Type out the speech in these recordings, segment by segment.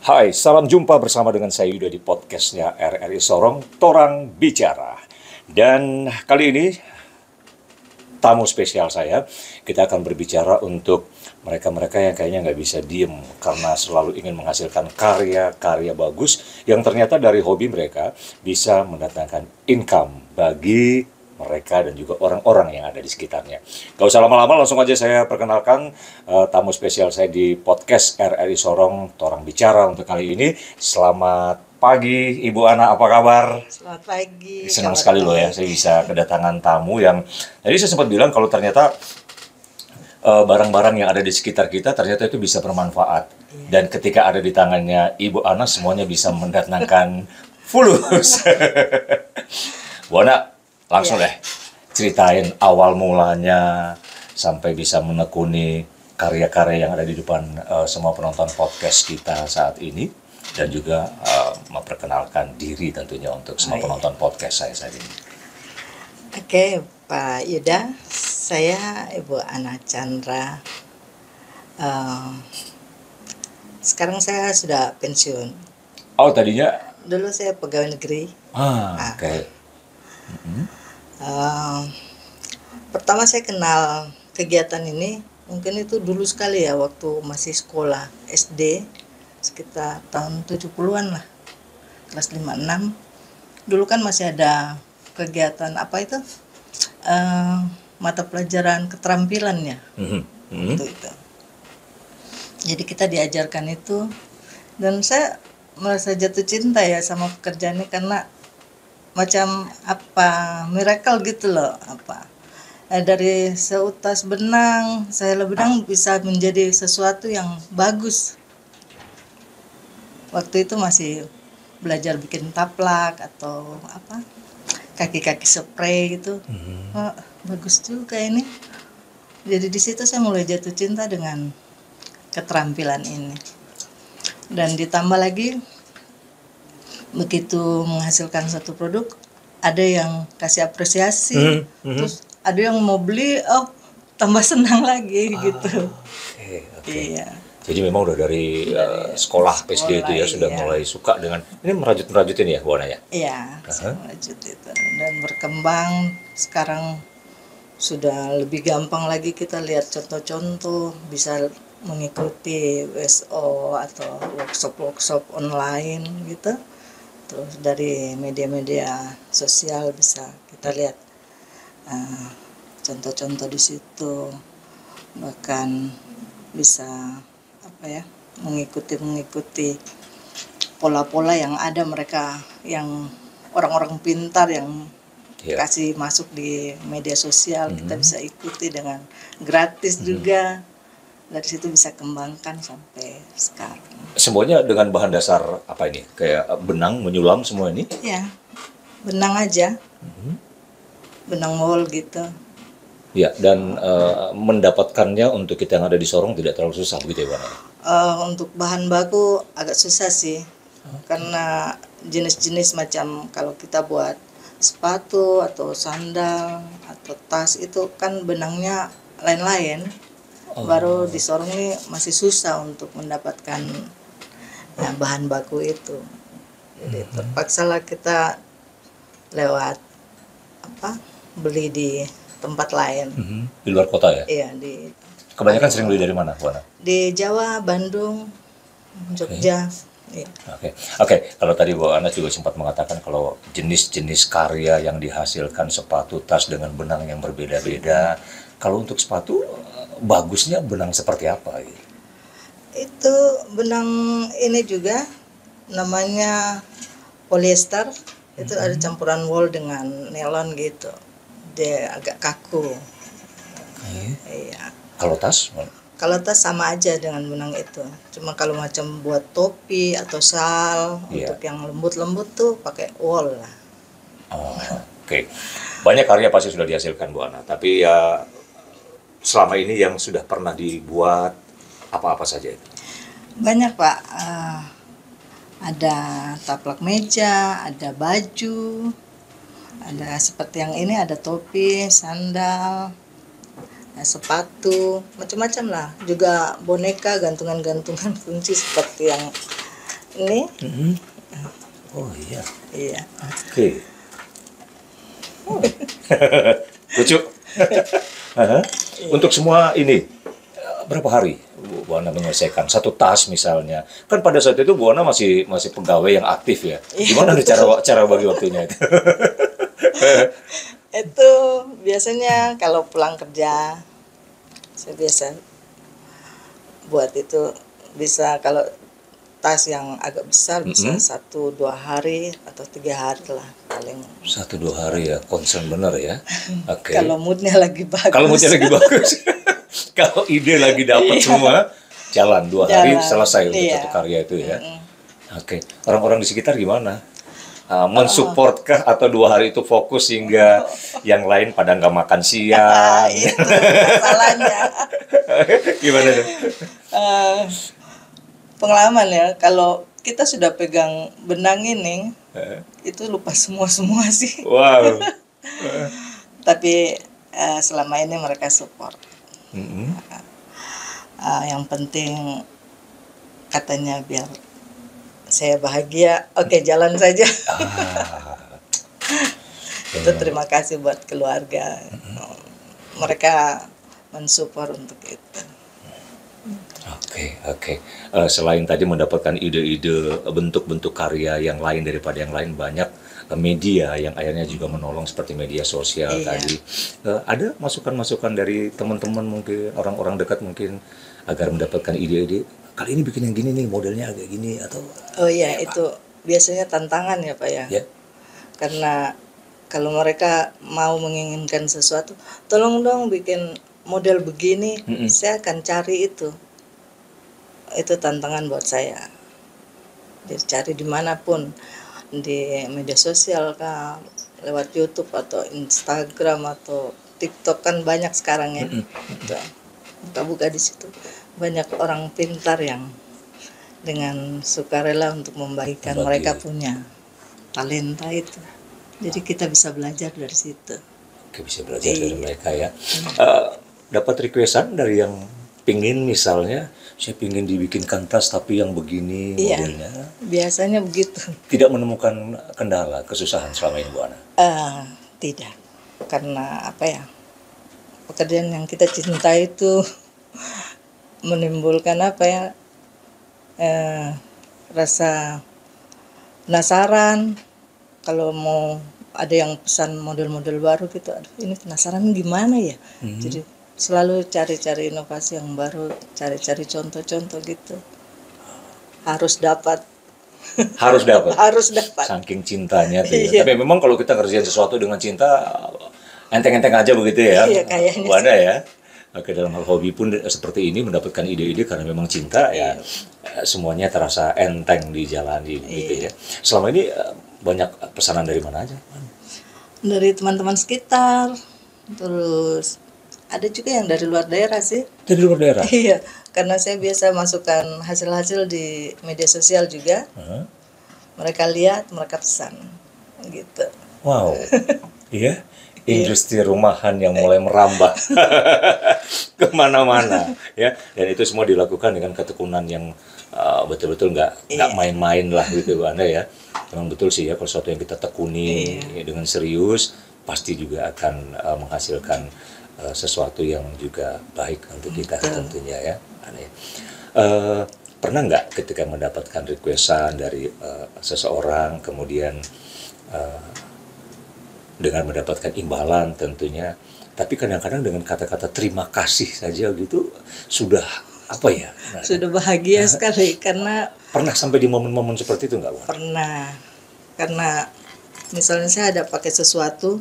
Hai, salam jumpa bersama dengan saya Yuda di podcastnya RRI Sorong, Torang Bicara. Dan kali ini tamu spesial saya, kita akan berbicara untuk mereka-mereka yang kayaknya nggak bisa diem karena selalu ingin menghasilkan karya-karya bagus yang ternyata dari hobi mereka bisa mendatangkan income bagi mereka dan juga orang-orang yang ada di sekitarnya. Gak usah lama-lama, langsung aja saya perkenalkan tamu spesial saya di podcast RRI Sorong, Torang Bicara untuk kali ini. Selamat pagi, Ibu Ana, apa kabar? Selamat pagi. Senang sekali loh ya, saya bisa kedatangan tamu yang... Jadi saya sempat bilang kalau ternyata barang-barang yang ada di sekitar kita ternyata itu bisa bermanfaat. Dan ketika ada di tangannya Ibu Ana, semuanya bisa mendatangkan fulus. Bu Ana, langsung deh ceritain awal mulanya sampai bisa menekuni karya-karya yang ada di depan semua penonton podcast kita saat ini. Dan juga memperkenalkan diri tentunya untuk semua penonton podcast saya saat ini. Oke, Pak Yuda, saya Ibu Ana Chandra. Sekarang saya sudah pensiun. Oh, tadinya? Dulu saya pegawai negeri. Oke. Pertama saya kenal kegiatan ini, mungkin itu dulu sekali ya, waktu masih sekolah SD, sekitar tahun 70-an lah, kelas 5-6. Dulu kan masih ada kegiatan apa itu, mata pelajaran keterampilannya waktu itu. Jadi kita diajarkan itu, dan saya merasa jatuh cinta ya sama pekerjaan ini karena macam apa miracle gitu loh, dari seutas benang, sehelai benang bisa menjadi sesuatu yang bagus. Waktu itu masih belajar bikin taplak atau kaki-kaki spray gitu. Bagus juga ini. Jadi di situ saya mulai jatuh cinta dengan keterampilan ini. Dan ditambah lagi begitu menghasilkan satu produk, ada yang kasih apresiasi, terus ada yang mau beli, tambah senang lagi gitu. Okay. Iya. Jadi memang udah dari sekolah SD itu ya sudah mulai suka dengan ini merajut-merajutin ya Bu Ana ya? Iya, saya merajut itu dan berkembang. Sekarang sudah lebih gampang lagi, kita lihat contoh-contoh, bisa mengikuti WSO atau workshop-workshop online gitu. Terus dari media-media sosial bisa kita lihat contoh-contoh di situ, bahkan bisa mengikuti pola-pola yang ada mereka, yang orang-orang pintar yang kasih masuk di media sosial, kita bisa ikuti dengan gratis juga. Dari situ bisa kembangkan sampai sekarang. Semuanya dengan bahan dasar apa ini? Kayak benang menyulam semua ini? Iya, benang aja, benang wol gitu. Ya, dan mendapatkannya untuk kita yang ada di Sorong tidak terlalu susah begitu ya Bu Ana? Untuk bahan baku agak susah sih, karena jenis-jenis macam kalau kita buat sepatu atau sandal atau tas itu kan benangnya lain-lain. Baru di Sorong ini masih susah untuk mendapatkan bahan baku itu. Jadi terpaksalah kita lewat beli di tempat lain. Di luar kota ya? Iya, Kebanyakan sering beli dari mana Bu Ana? Di Jawa, Bandung, Jogja. Oke. Kalau tadi Bu Ana juga sempat mengatakan kalau jenis-jenis karya yang dihasilkan sepatu, tas dengan benang yang berbeda-beda. Kalau untuk sepatu, bagusnya benang seperti apa? Itu benang ini juga namanya polyester. Itu ada campuran wool dengan nylon gitu. Dia agak kaku. Iya. Kalau tas? Kalau tas sama aja dengan benang itu. Cuma kalau macam buat topi atau sal, untuk yang lembut-lembut tuh pakai wool lah. Oke. Banyak karya pasti sudah dihasilkan Bu Ana, tapi ya selama ini yang sudah pernah dibuat apa-apa saja itu? Banyak Pak. Ada taplak meja, ada baju, ada seperti yang ini, ada topi, sandal, sepatu, macam-macam lah. Juga boneka, gantungan-gantungan kunci seperti yang Ini, Mhm. Oh iya, iya. oke. Lucu. Aha. Untuk semua ini, berapa hari Bu Ana menyelesaikan satu tas misalnya? Kan pada saat itu Bu Ana masih masih pegawai yang aktif ya. Iya, Gimana nih cara bagi waktunya itu? Itu biasanya kalau pulang kerja, saya biasa buat itu, bisa kalau tas yang agak besar bisa Mm-mm. 1-2 hari atau 3 hari lah paling. 1-2 hari ya, concern bener ya. Oke. Kalau moodnya lagi Kalau moodnya bagus, lagi bagus, kalau ide lagi dapat semua, jalan 2 hari jalan. selesai untuk Iya. satu karya itu ya. Mm-mm. Oke, orang-orang di sekitar gimana? Mensupportkah atau 2 hari itu fokus hingga yang lain pada nggak makan siang? Itu masalahnya. Gimana tuh? Eh, Pengalaman ya, kalau kita sudah pegang benang ini, itu lupa semua sih. Wow. Tapi selama ini mereka support. Mm-mm. Yang penting katanya biar saya bahagia, oke jalan saja. Ah, Itu terima kasih buat keluarga. Mereka mensupport untuk itu. oke. Selain tadi mendapatkan ide-ide bentuk-bentuk karya yang lain daripada yang lain, banyak media yang akhirnya juga menolong seperti media sosial Iya. tadi. Ada masukan-masukan dari teman-teman mungkin orang-orang dekat mungkin agar mendapatkan ide-ide. Kali ini bikin yang gini nih, modelnya agak gini atau Oh iya, itu biasanya tantangan ya Pak ya. ya. Karena kalau mereka mau menginginkan sesuatu, tolong dong bikin model begini, Mm-mm. saya akan cari itu. Itu tantangan buat saya. Jadi cari dimanapun, di media sosial kah, lewat YouTube atau Instagram atau TikTok kan banyak sekarang ya. Tuh, buka-buka di situ banyak orang pintar yang dengan sukarela untuk membagikan Berbagi. mereka punya talenta itu. Jadi kita bisa belajar dari situ. Oke, bisa belajar dari Iya. mereka ya. Dapat requestan dari yang pingin misalnya, saya pingin dibikinkan tas tapi yang begini Iya. modelnya. Biasanya begitu. Tidak menemukan kendala, kesusahan selama ini Bu Ana. Tidak, karena apa ya, pekerjaan yang kita cintai itu menimbulkan apa ya, rasa penasaran. Kalau mau ada yang pesan model-model baru gitu, aduh ini penasaran gimana ya. Jadi selalu cari-cari inovasi yang baru, cari-cari contoh-contoh gitu. Harus dapat. Harus dapat. Harus dapat. Saking cintanya tuh Iya. ya. Tapi memang kalau kita ngerjain sesuatu dengan cinta, enteng-enteng aja begitu ya. Iya, kayaknya Bu Ana ya. Oke, dalam hal hobi pun seperti ini mendapatkan ide-ide karena memang cinta ya. Semuanya terasa enteng dijalani begitu ya. Selama ini banyak pesanan dari mana aja? Dari teman-teman sekitar, terus ada juga yang dari luar daerah sih. Dari luar daerah. Iya, karena saya biasa masukkan hasil-hasil di media sosial juga. Hah? Mereka lihat, mereka pesan, gitu. Wow. Iya. Industri rumahan yang mulai merambah kemana-mana ya, dan itu semua dilakukan dengan ketekunan yang betul-betul nggak main-main lah gitu Bu Ana ya. Memang betul sih ya, kalau sesuatu yang kita tekuni dengan serius pasti juga akan menghasilkan sesuatu yang juga baik untuk kita tentunya ya. Ana ya. Pernah nggak ketika mendapatkan requestan dari seseorang kemudian dengan mendapatkan imbalan tentunya, tapi kadang-kadang dengan kata-kata terima kasih saja gitu sudah apa ya? Sudah bahagia sekali, karena Pernah sampai di momen-momen seperti itu nggak Bu? pernah, karena misalnya saya ada pakai sesuatu,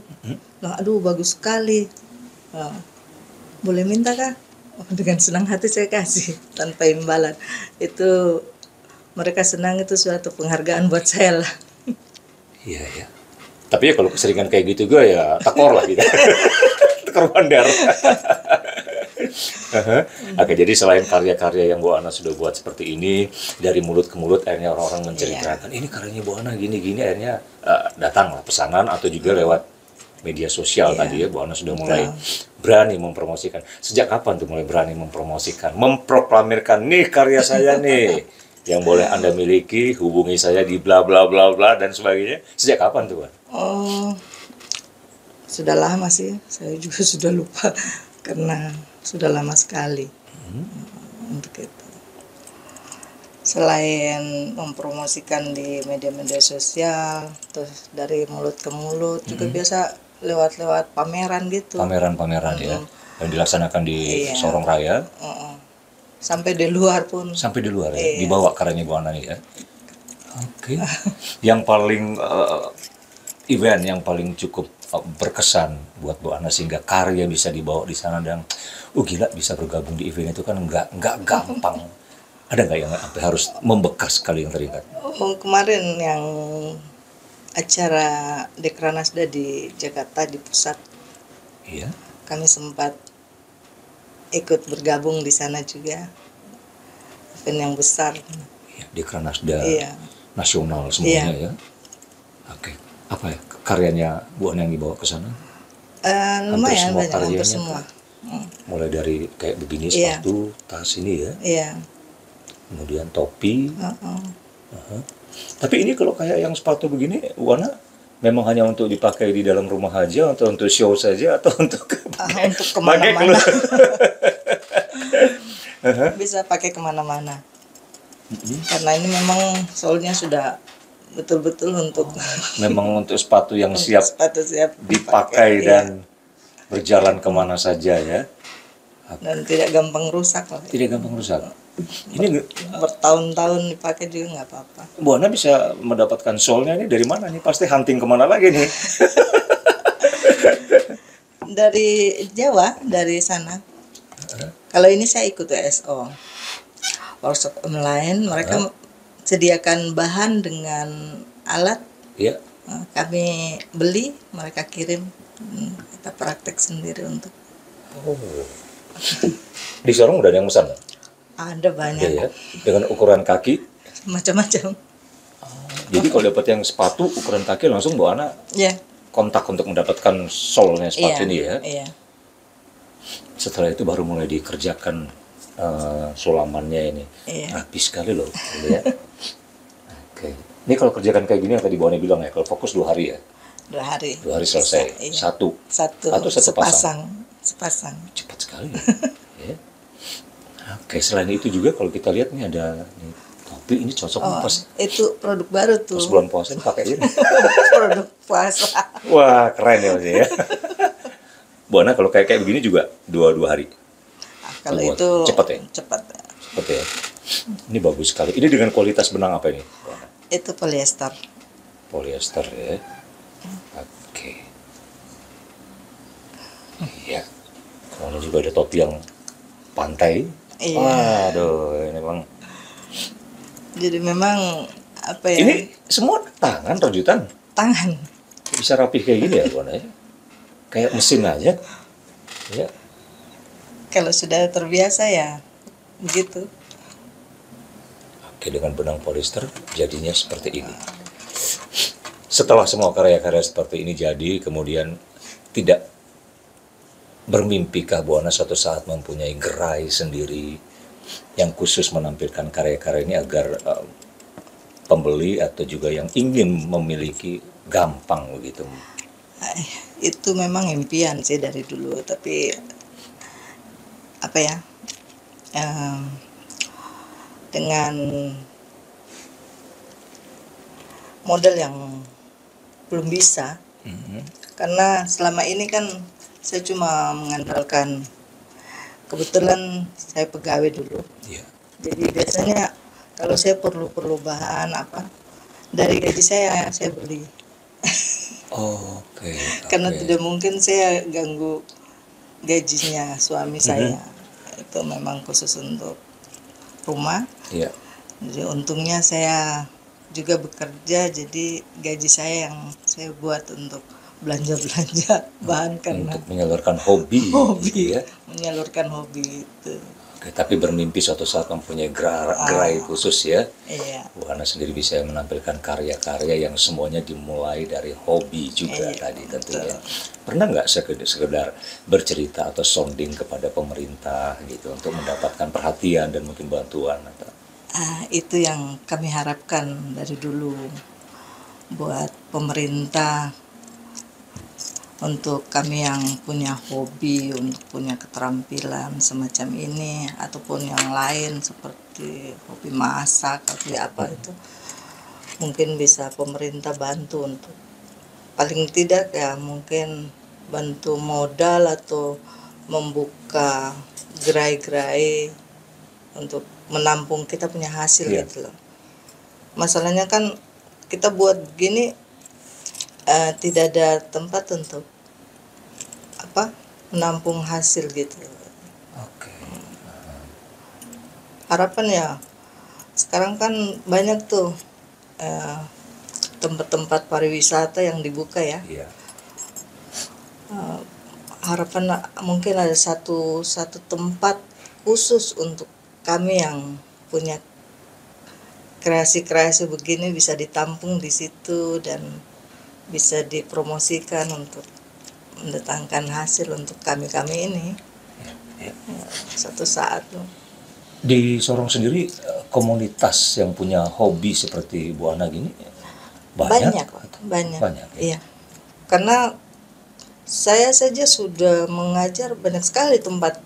nah, aduh bagus sekali, boleh minta kah? Dengan senang hati saya kasih tanpa imbalan. Itu mereka senang, itu suatu penghargaan buat saya lah. Iya ya. Tapi ya kalau keseringan kayak gitu gue ya tekor lah gitu. Tekor bandar. Oke, jadi selain karya-karya yang Bu Ana sudah buat seperti ini, dari mulut ke mulut akhirnya orang-orang menceritakan ini karyanya Bu Ana gini-gini, akhirnya datanglah pesanan atau juga lewat media sosial tadi ya. Bu Ana sudah mulai berani mempromosikan. Sejak kapan tuh mulai berani mempromosikan, memproklamirkan nih karya saya nih? yang boleh Anda miliki, hubungi saya di bla bla bla bla dan sebagainya. Sejak kapan tuh, Wan? Oh, sudah lama sih, saya juga sudah lupa karena sudah lama sekali untuk itu. Selain mempromosikan di media-media sosial, terus dari mulut ke mulut juga biasa lewat-lewat pameran gitu. Pameran-pameran ya, yang dilaksanakan di Iya. Sorong Raya. Sampai di luar pun. Sampai di luar ya, Iya. dibawa karyanya Bu Ana nih ya. Oke. Yang paling event yang paling cukup berkesan buat Bu Ana sehingga karya bisa dibawa di sana dan gila bisa bergabung di event itu kan nggak gampang. Ada nggak yang sampai harus membekas sekali yang teringat? Oh, kemarin yang acara Dekranasda di Jakarta di pusat, Iya. kami sempat ikut bergabung di sana juga. Event yang besar. Ya, di Kranasda Iya. nasional semuanya ya. Oke. Apa ya karyanya Bu Ana yang dibawa ke sana? Lumayan semua banyak, karyanya, hampir semua. Mulai dari kayak begini Iya. sepatu, tas ini ya. Iya. Kemudian topi. Heeh. Tapi ini kalau kayak yang sepatu begini, Bu Ana memang hanya untuk dipakai di dalam rumah aja atau untuk show saja atau untuk Untuk pakai kemana-mana. keluar? Bisa pakai kemana-mana. Karena ini memang soalnya sudah betul-betul untuk Memang untuk sepatu yang siap sepatu siap dipakai iya. dan berjalan kemana saja ya. Dan tidak gampang rusak lah. Tidak gampang rusak. Ini Bertahun-tahun dipakai juga nggak apa-apa. Bu Ana bisa mendapatkan soulnya ini dari mana nih? Pasti hunting kemana lagi nih? Dari Jawa, dari sana. Kalau ini saya ikut WSO, workshop online. Mereka sediakan bahan dengan alat, Iya. kami beli, mereka kirim, kita praktek sendiri untuk. Oh. Di Sorong udah ada yang pesan? Ada banyak, Iya ya. Dengan ukuran kaki. macam-macam. Jadi kalau dapat yang sepatu ukuran kaki langsung Bu Ana Ya, kontak untuk mendapatkan soulnya sepatu iya, ini ya. iya. Setelah itu baru mulai dikerjakan sulamannya ini. Iya. Rapi sekali loh, gitu ya. Oke. Ini kalau kerjakan kayak gini yang tadi Bu Ana bilang ya, kalau fokus 2 hari ya, 2 hari. 2 hari selesai. Bisa, iya. Satu. Satu. Atau satu pasang. Sepasang. Cepat sekali. Ya. Oke, selain itu juga kalau kita lihat nih ada nih, topi ini cocok Oh, pas itu produk baru tuh. bulan puasa pakai ini. Produk puasa. Wah, keren ya Mas ya. Bu Ana kalau kayak begini juga 2 hari. Nah, kalau Buat itu cepat ya? Cepat. Oke ya. Ini bagus sekali. Ini dengan kualitas benang apa ini? Bu Ana? Itu polyester. Polyester ya. Oke. Iya. Kemudian juga ada topi yang pantai. Iya. Waduh, ini memang. Jadi memang apa ya? Ini semua tangan rajutan. Tangan. Bisa rapih kayak gini ya, Bu Ana ya? Kayak mesin aja. Ya. Kalau sudah terbiasa ya begitu. Oke, dengan benang polyester jadinya seperti ini. Setelah semua karya-karya seperti ini jadi, kemudian tidak bermimpikah Bu Ana suatu saat mempunyai gerai sendiri yang khusus menampilkan karya-karya ini agar pembeli atau juga yang ingin memiliki gampang begitu? Itu memang impian sih dari dulu, tapi apa ya? Dengan model yang belum bisa, karena selama ini kan saya cuma mengandalkan, kebetulan saya pegawai dulu, Iya. jadi biasanya kalau saya perlu bahan apa dari gaji saya beli. Oke. Karena oke. tidak mungkin saya ganggu gajinya suami saya, itu memang khusus untuk rumah. Iya. Jadi untungnya saya juga bekerja, jadi gaji saya yang saya buat untuk belanja bahan karena Untuk menyalurkan hobi. hobi, ya. menyalurkan hobi itu. Oke, tapi bermimpi suatu saat mempunyai gerai khusus ya. Iya. Bu Ana sendiri bisa menampilkan karya-karya yang semuanya dimulai dari hobi juga Iya, tadi tentunya. Pernah nggak sekedar bercerita atau sounding kepada pemerintah gitu untuk mendapatkan perhatian dan mungkin bantuan atau? Itu yang kami harapkan dari dulu buat pemerintah, untuk kami yang punya hobi, untuk punya keterampilan semacam ini ataupun yang lain seperti hobi masak atau apa itu, mungkin bisa pemerintah bantu untuk paling tidak ya mungkin bantu modal atau membuka gerai-gerai untuk menampung kita punya hasil gitu loh. Masalahnya kan kita buat gini tidak ada tempat untuk menampung hasil gitu. Oke. Harapan ya sekarang kan banyak tuh tempat-tempat pariwisata yang dibuka ya. Iya. Harapan mungkin ada satu tempat khusus untuk kami yang punya kreasi-kreasi begini bisa ditampung di situ dan bisa dipromosikan untuk mendatangkan hasil untuk kami ini. Ya. Satu saat tuh. Di Sorong sendiri komunitas yang punya hobi seperti Bu Ana gini banyak. Banyak. Ya? Iya. Karena saya saja sudah mengajar banyak sekali tempat.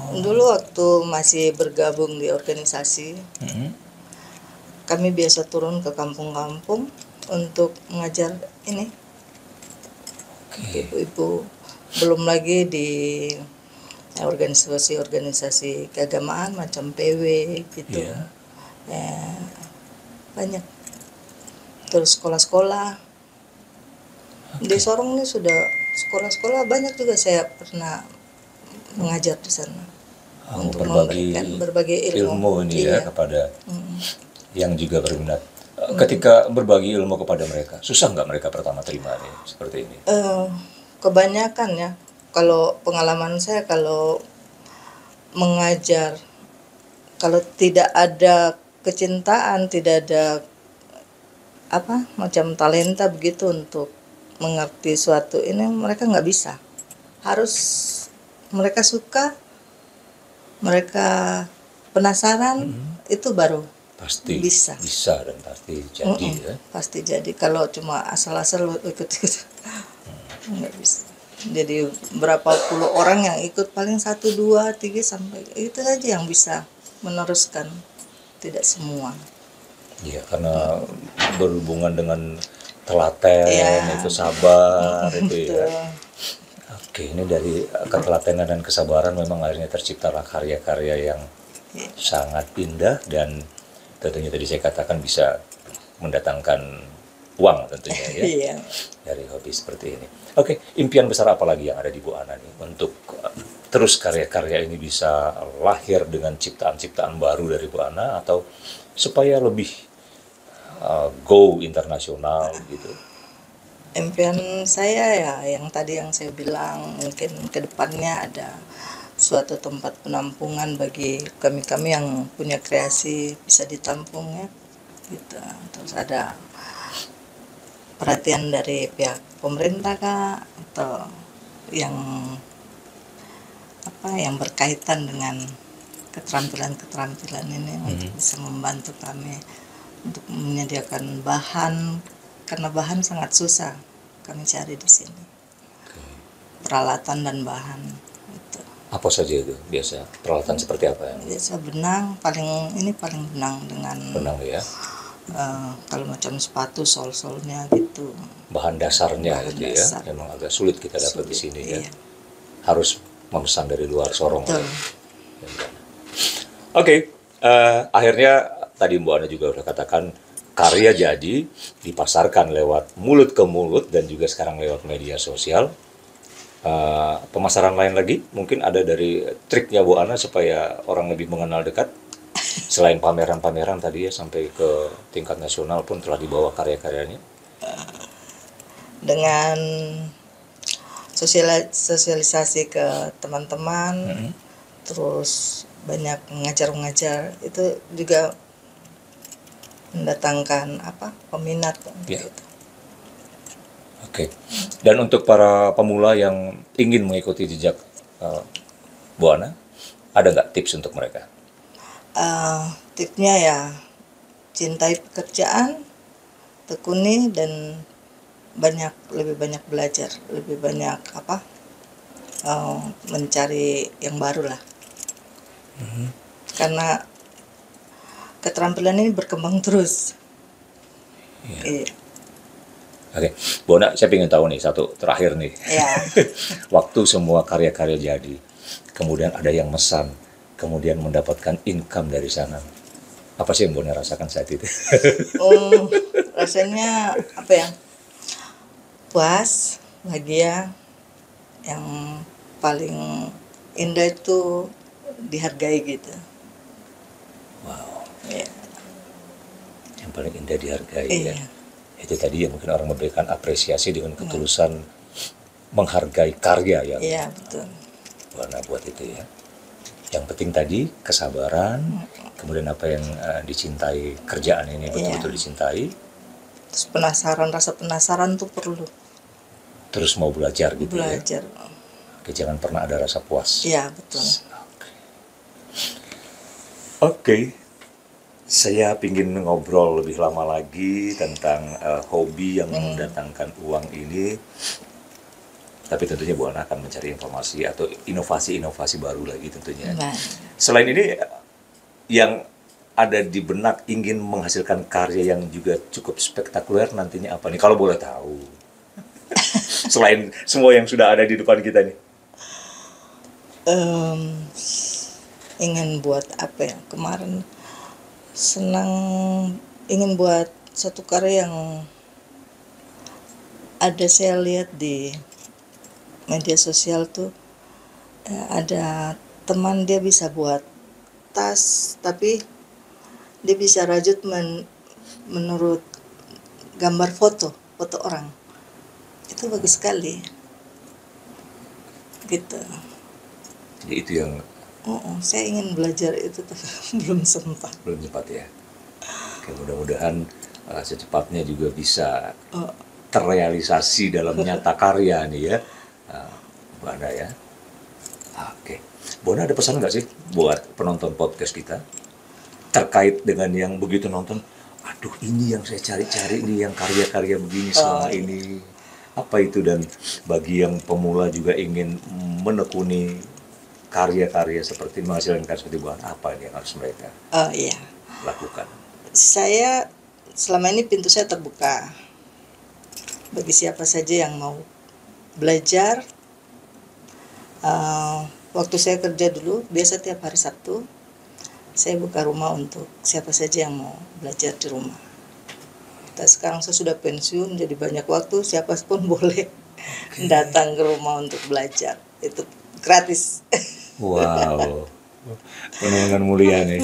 Dulu waktu masih bergabung di organisasi, kami biasa turun ke kampung-kampung untuk mengajar ini. Ibu-ibu, belum lagi di organisasi keagamaan macam PW gitu. Banyak. Terus sekolah-sekolah. Di Sorong ini sudah sekolah-sekolah banyak juga saya pernah mengajar di sana. Untuk berbagi ilmu ini ya kepada yang juga berminat. Ketika berbagi ilmu kepada mereka, susah nggak mereka pertama terima nih seperti ini? Kebanyakan ya, kalau pengalaman saya kalau mengajar, kalau tidak ada kecintaan, tidak ada macam talenta begitu untuk mengerti suatu ini, mereka nggak bisa. Harus mereka suka, mereka penasaran, itu baru pasti bisa dan pasti jadi ya. Pasti jadi. Kalau cuma asal-asal ikut nggak bisa. Jadi berapa puluh orang yang ikut, paling 1, 2, 3 sampai itu saja yang bisa meneruskan, tidak semua. Iya, karena berhubungan dengan telaten, itu sabar, itu ya. Oke, ini dari ketelatenan dan kesabaran memang akhirnya terciptalah karya-karya yang sangat indah dan tentunya tadi saya katakan bisa mendatangkan uang tentunya ya dari hobi seperti ini. Oke, impian besar apa lagi yang ada di Bu Ana nih untuk terus karya-karya ini bisa lahir dengan ciptaan-ciptaan baru dari Bu Ana atau supaya lebih go internasional gitu? Impian saya ya yang tadi yang saya bilang, mungkin kedepannya ada suatu tempat penampungan bagi kami yang punya kreasi bisa ditampung ya gitu. Terus ada perhatian dari pihak pemerintah kah, atau yang yang berkaitan dengan keterampilan ini untuk bisa membantu kami untuk menyediakan bahan, karena bahan sangat susah kami cari di sini. Peralatan dan bahan itu. Apa saja itu biasa? Peralatan seperti apa ya? Biasa benang, paling benang dengan benang ya. Kalau macam sepatu sol-solnya gitu. Bahan dasarnya itu ya. Memang agak sulit kita dapat di sini ya. Harus memesan dari luar Sorong. Betul. Oke, akhirnya tadi Mbak Ana juga sudah katakan karya jadi dipasarkan lewat mulut ke mulut dan juga sekarang lewat media sosial. Pemasaran lain lagi mungkin ada dari triknya Bu Ana supaya orang lebih mengenal dekat, selain pameran-pameran tadi ya sampai ke tingkat nasional pun telah dibawa karya-karyanya dengan sosialisasi ke teman-teman, terus banyak mengajar itu juga mendatangkan peminat gitu. Oke. Dan untuk para pemula yang ingin mengikuti jejak Bu Ana, ada nggak tips untuk mereka? Tipsnya ya cintai pekerjaan, tekuni, dan lebih banyak belajar, lebih banyak mencari yang baru lah. Karena keterampilan ini berkembang terus. Iya. Oke, Bu Ana, saya ingin tahu nih satu terakhir nih. Iya. Waktu semua karya-karya jadi, kemudian ada yang mesan, kemudian mendapatkan income dari sana. Apa sih yang Bu Ana rasakan saat itu? Rasanya puas, bahagia. Yang paling indah itu dihargai gitu. Wow. Iya. Yang paling indah dihargai Iya. ya. Itu tadi ya, mungkin orang memberikan apresiasi dengan ketulusan menghargai karya yang Iya, betul. Bu Ana buat itu ya. Yang penting tadi kesabaran, kemudian apa yang dicintai, kerjaan ini betul-betul dicintai. Terus rasa penasaran tuh perlu. Terus mau belajar gitu Belajar. ya. Oke, jangan pernah ada rasa puas. Iya, betul. Oke. Saya ingin ngobrol lebih lama lagi tentang hobi yang mendatangkan uang ini. Tapi tentunya Bu Ana akan mencari informasi atau inovasi-inovasi baru lagi tentunya. Nah, Selain ini, yang ada di benak ingin menghasilkan karya yang juga cukup spektakuler nantinya apa nih? Kalau boleh tahu. Selain semua yang sudah ada di depan kita nih. ingin buat kemarin senang ingin buat satu karya yang ada saya lihat di media sosial tuh, ada teman dia bisa buat tas, tapi dia bisa rajut menurut gambar foto orang. Itu bagus sekali gitu. Jadi itu yang Saya ingin belajar itu tapi belum sempat ya. Oke, mudah-mudahan secepatnya juga bisa terrealisasi dalam nyata karya nih ya, Bu Ana ya. Oke, Bu Ana ada pesan nggak sih buat penonton podcast kita terkait dengan yang begitu nonton, aduh ini yang saya cari-cari nih, yang karya-karya begini selama ini, apa itu, dan bagi yang pemula juga ingin menekuni karya-karya seperti menghasilkan karya seperti Bu Ana, apa yang harus mereka lakukan? Saya selama ini pintu saya terbuka bagi siapa saja yang mau belajar. Waktu saya kerja dulu, biasa tiap hari Sabtu saya buka rumah untuk siapa saja yang mau belajar di rumah. Sekarang saya sudah pensiun, jadi banyak waktu, siapa pun boleh datang ke rumah untuk belajar. Itu gratis. Wow, penemuan mulia nih.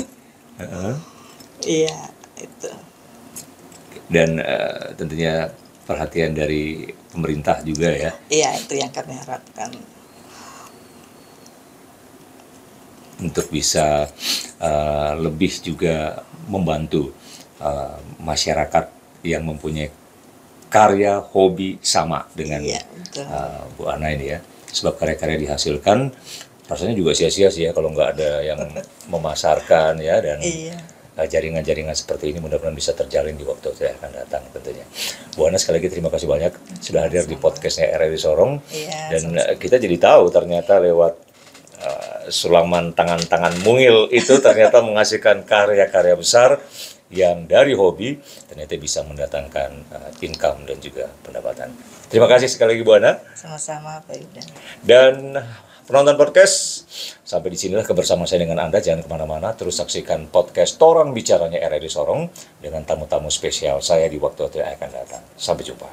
Iya, itu. Dan tentunya perhatian dari pemerintah juga ya. Iya, itu yang kami harapkan. Untuk bisa lebih juga membantu masyarakat yang mempunyai karya, hobi sama dengan Bu Ana ini ya. Sebab karya-karya dihasilkan rasanya juga sia-sia sih ya kalau nggak ada yang memasarkan ya, dan jaringan-jaringan seperti ini mudah-mudahan bisa terjalin di waktu yang akan datang tentunya. Bu Ana, sekali lagi terima kasih banyak sudah hadir di podcastnya RRI Sorong. Dan kita jadi tahu ternyata lewat sulaman tangan-tangan mungil itu ternyata menghasilkan karya-karya besar yang dari hobi ternyata bisa mendatangkan income dan juga pendapatan. Terima kasih sekali lagi Bu Ana. Sama-sama Pak Yuda. Dan penonton podcast, sampai di sinilah kebersamaan saya dengan Anda. Jangan kemana-mana, terus saksikan podcast Torang Bicaranya RRI Sorong dengan tamu-tamu spesial saya di waktu-waktu yang akan datang. Sampai jumpa.